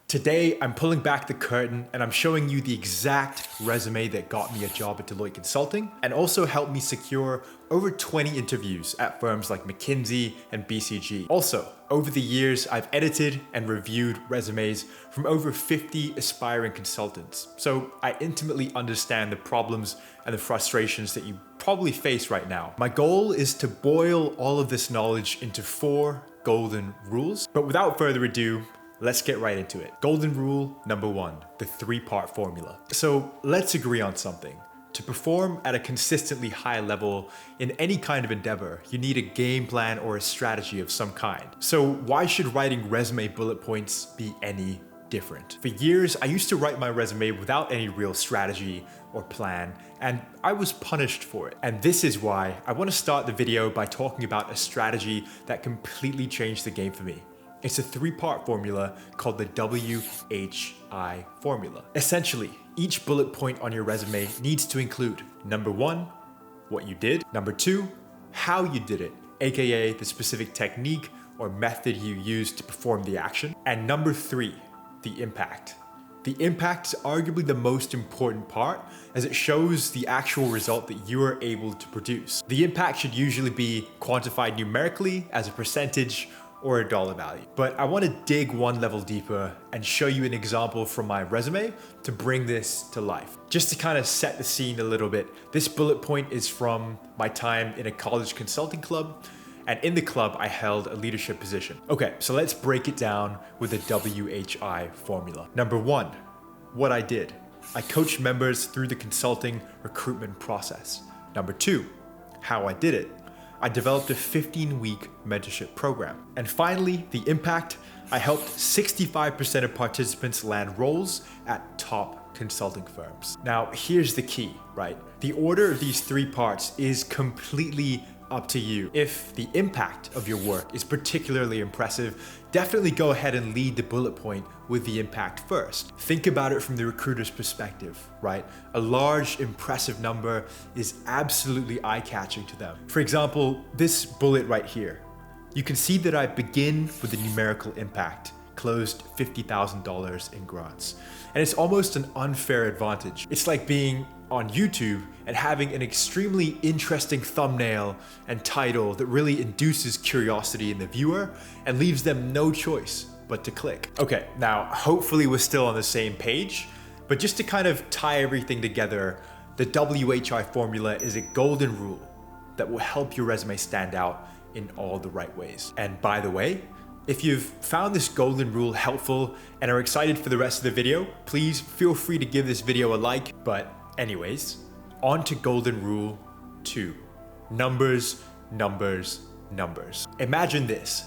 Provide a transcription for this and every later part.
Today, I'm pulling back the curtain and I'm showing you the exact resume that got me a job at Deloitte Consulting and also helped me secure over 20 interviews at firms like McKinsey and BCG. Also, over the years, I've edited and reviewed resumes from over 50 aspiring consultants. So I intimately understand the problems and the frustrations that you probably face right now. My goal is to boil all of this knowledge into 4 golden rules. But without further ado, let's get right into it. Golden rule number 1, the 3-part formula. So let's agree on something. To perform at a consistently high level in any kind of endeavor, you need a game plan or a strategy of some kind. So why should writing resume bullet points be any different? For years, I used to write my resume without any real strategy or plan, and I was punished for it. And this is why I want to start the video by talking about a strategy that completely changed the game for me. It's a 3-part formula called the WHI formula. Essentially, each bullet point on your resume needs to include number 1, what you did, number 2, how you did it, aka the specific technique or method you used to perform the action, and number 3, the impact. The impact is arguably the most important part as it shows the actual result that you are able to produce. The impact should usually be quantified numerically as a percentage or a dollar value. But I want to dig one level deeper and show you an example from my resume to bring this to life. Just to kind of set the scene a little bit, this bullet point is from my time in a college consulting club, and in the club I held a leadership position. Okay, so let's break it down with the WHI formula. Number 1, what I did. I coached members through the consulting recruitment process. Number 2, how I did it. I developed a 15-week mentorship program. And finally, the impact. I helped 65% of participants land roles at top consulting firms. Now, here's the key, right? The order of these 3 parts is completely up to you. If the impact of your work is particularly impressive, definitely go ahead and lead the bullet point with the impact first. Think about it from the recruiter's perspective, right? A large, impressive number is absolutely eye-catching to them. For example, this bullet right here. You can see that I begin with the numerical impact, closed $50,000 in grants. And it's almost an unfair advantage. It's like being on YouTube and having an extremely interesting thumbnail and title that really induces curiosity in the viewer and leaves them no choice but to click. Okay, now hopefully we're still on the same page, but just to kind of tie everything together, the WHI formula is a golden rule that will help your resume stand out in all the right ways. And by the way, if you've found this golden rule helpful and are excited for the rest of the video, please feel free to give this video a like. But anyways, on to golden rule 2. Numbers, numbers, numbers. Imagine this.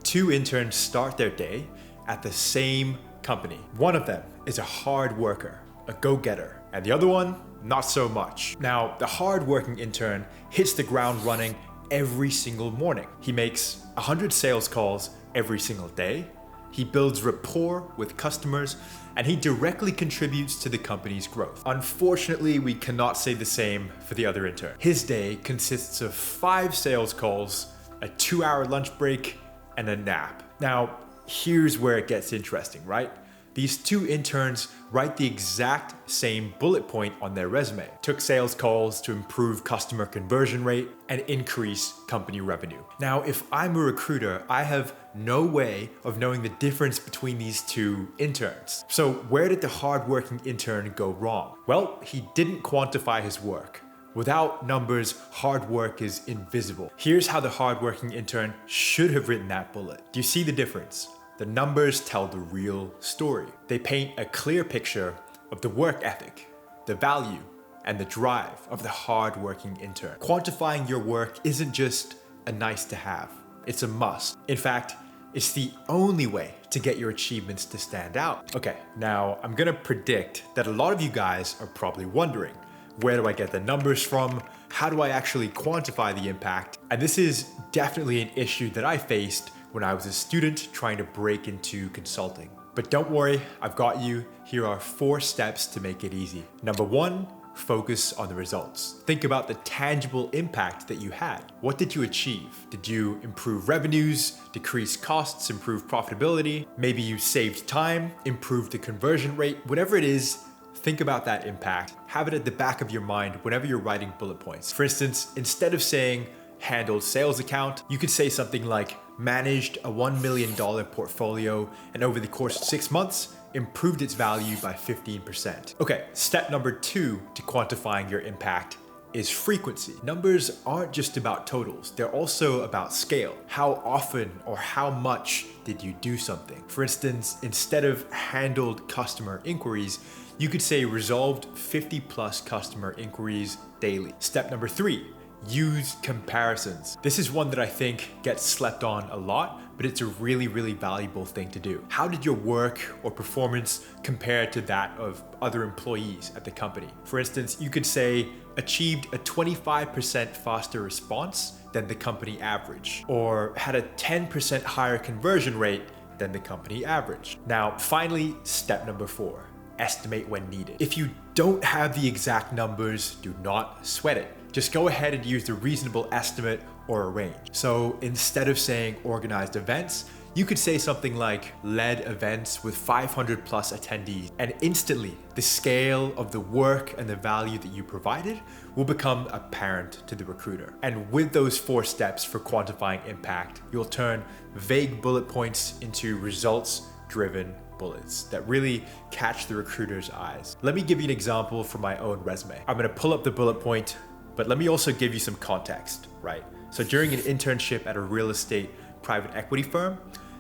2 interns start their day at the same company. One of them is a hard worker, a go-getter, and the other one, not so much. Now, the hard-working intern hits the ground running every single morning. He makes 100 sales calls every single day. He builds rapport with customers, and he directly contributes to the company's growth. Unfortunately, we cannot say the same for the other intern. His day consists of 5 sales calls, a 2-hour lunch break, and a nap. Now, here's where it gets interesting, right? These 2 interns write the exact same bullet point on their resume. Took sales calls to improve customer conversion rate and increase company revenue. Now, if I'm a recruiter, I have no way of knowing the difference between these 2 interns. So where did the hardworking intern go wrong? Well, he didn't quantify his work. Without numbers, hard work is invisible. Here's how the hardworking intern should have written that bullet. Do you see the difference? The numbers tell the real story. They paint a clear picture of the work ethic, the value, and the drive of the hard-working intern. Quantifying your work isn't just a nice to have, it's a must. In fact, it's the only way to get your achievements to stand out. Okay, now I'm gonna predict that a lot of you guys are probably wondering, where do I get the numbers from? How do I actually quantify the impact? And this is definitely an issue that I faced when I was a student trying to break into consulting. But don't worry, I've got you. Here are 4 steps to make it easy. Number 1, focus on the results. Think about the tangible impact that you had. What did you achieve? Did you improve revenues, decrease costs, improve profitability? Maybe you saved time, improved the conversion rate. Whatever it is, think about that impact. Have it at the back of your mind whenever you're writing bullet points. For instance, instead of saying handled sales account, you could say something like managed a $1 million portfolio and over the course of 6 months, improved its value by 15%. Okay, step number 2 to quantifying your impact is frequency. Numbers aren't just about totals, they're also about scale. How often or how much did you do something? For instance, instead of handled customer inquiries, you could say resolved 50 plus customer inquiries daily. Step number 3, use comparisons. This is one that I think gets slept on a lot, but it's a really, really valuable thing to do. How did your work or performance compare to that of other employees at the company? For instance, you could say achieved a 25% faster response than the company average, or had a 10% higher conversion rate than the company average. Now, finally, step number 4, estimate when needed. If you don't have the exact numbers, do not sweat it. Just go ahead and use the reasonable estimate or a range. So instead of saying organized events, you could say something like led events with 500 plus attendees, and instantly the scale of the work and the value that you provided will become apparent to the recruiter. And with those 4 steps for quantifying impact, you'll turn vague bullet points into results-driven bullets that really catch the recruiter's eyes. Let me give you an example from my own resume. I'm gonna pull up the bullet point, but let me also give you some context, right? So during an internship at a real estate private equity firm,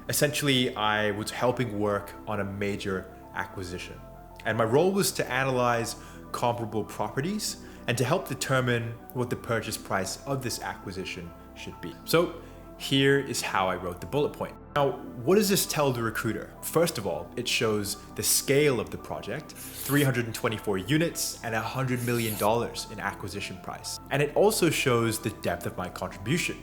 essentially I was helping work on a major acquisition. And my role was to analyze comparable properties and to help determine what the purchase price of this acquisition should be. So here is how I wrote the bullet point. Now, what does this tell the recruiter? First of all, it shows the scale of the project, 324 units and $100 million in acquisition price. And it also shows the depth of my contribution.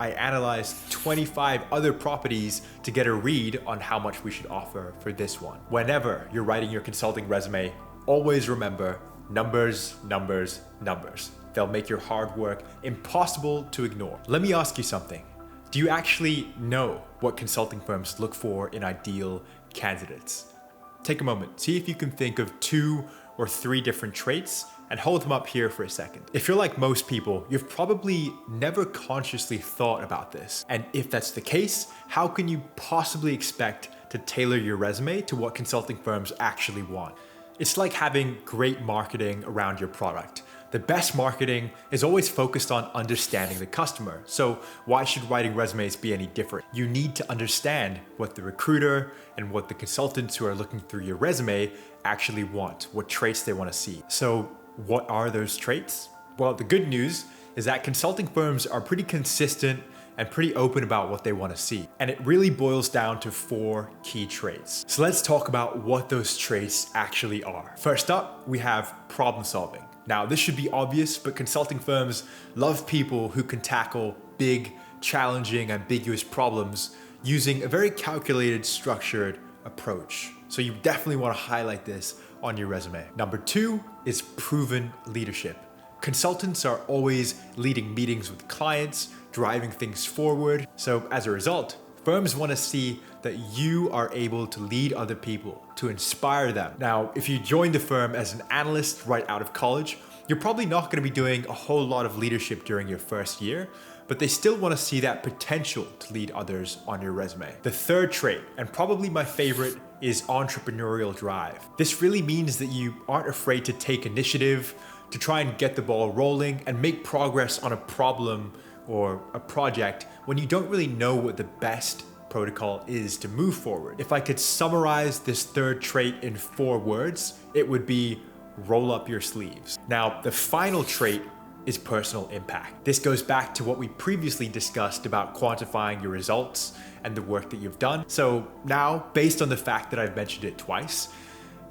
I analyzed 25 other properties to get a read on how much we should offer for this one. Whenever you're writing your consulting resume, always remember numbers, numbers, numbers. They'll make your hard work impossible to ignore. Let me ask you something. Do you actually know what consulting firms look for in ideal candidates? Take a moment, see if you can think of 2 or 3 different traits and hold them up here for a second. If you're like most people, you've probably never consciously thought about this. And if that's the case, how can you possibly expect to tailor your resume to what consulting firms actually want? It's like having great marketing around your product. The best marketing is always focused on understanding the customer. So why should writing resumes be any different? You need to understand what the recruiter and what the consultants who are looking through your resume actually want, what traits they want to see. So what are those traits? Well, the good news is that consulting firms are pretty consistent and pretty open about what they want to see. And it really boils down to 4 key traits. So let's talk about what those traits actually are. First up, we have problem solving. Now, this should be obvious, but consulting firms love people who can tackle big, challenging, ambiguous problems using a very calculated, structured approach. So you definitely want to highlight this on your resume. Number 2 is proven leadership. Consultants are always leading meetings with clients, driving things forward. So as a result, firms want to see that you are able to lead other people, to inspire them. Now, if you join the firm as an analyst right out of college, you're probably not going to be doing a whole lot of leadership during your first year, but they still want to see that potential to lead others on your resume. The 3rd trait, and probably my favorite, is entrepreneurial drive. This really means that you aren't afraid to take initiative, to try and get the ball rolling and make progress on a problem or a project when you don't really know what the best protocol is to move forward. If I could summarize this 3rd trait in 4 words, it would be roll up your sleeves. Now, the final trait is personal impact. This goes back to what we previously discussed about quantifying your results and the work that you've done. So now, based on the fact that I've mentioned it twice,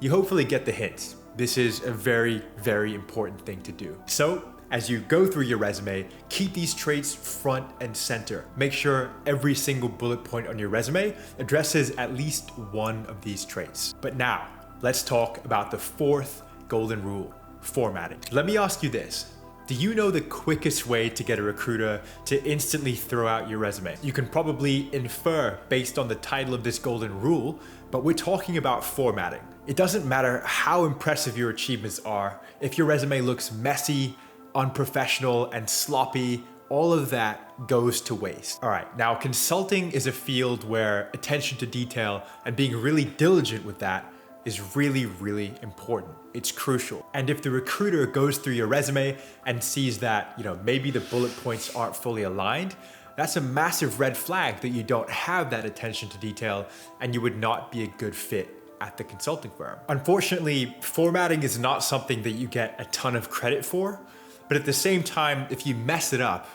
you hopefully get the hint. This is a very, very important thing to do. So as you go through your resume, keep these traits front and center. Make sure every single bullet point on your resume addresses at least one of these traits. But now, let's talk about the 4th golden rule. formatting. Let me ask you this. Do you know the quickest way to get a recruiter to instantly throw out your resume? You can probably infer based on the title of this golden rule, but we're talking about formatting. It doesn't matter how impressive your achievements are, if your resume looks messy, unprofessional, and sloppy, all of that goes to waste. All right, now consulting is a field where attention to detail and being really diligent with that is really, really important. It's crucial. And if the recruiter goes through your resume and sees that, maybe the bullet points aren't fully aligned, that's a massive red flag that you don't have that attention to detail and you would not be a good fit at the consulting firm. Unfortunately, formatting is not something that you get a ton of credit for, but at the same time, if you mess it up,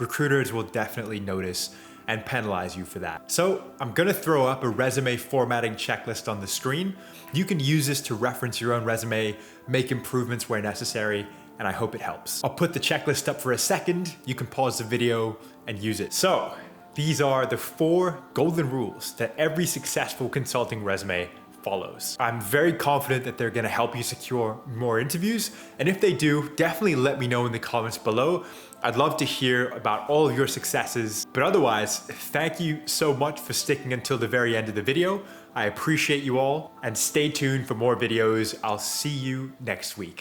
recruiters will definitely notice and penalize you for that. So I'm gonna throw up a resume formatting checklist on the screen. You can use this to reference your own resume, make improvements where necessary, and I hope it helps. I'll put the checklist up for a second. You can pause the video and use it. So these are the 4 golden rules that every successful consulting resume follows. I'm very confident that they're gonna help you secure more interviews. And if they do, definitely let me know in the comments below. I'd love to hear about all of your successes. But otherwise, thank you so much for sticking until the very end of the video. I appreciate you all, and stay tuned for more videos. I'll see you next week.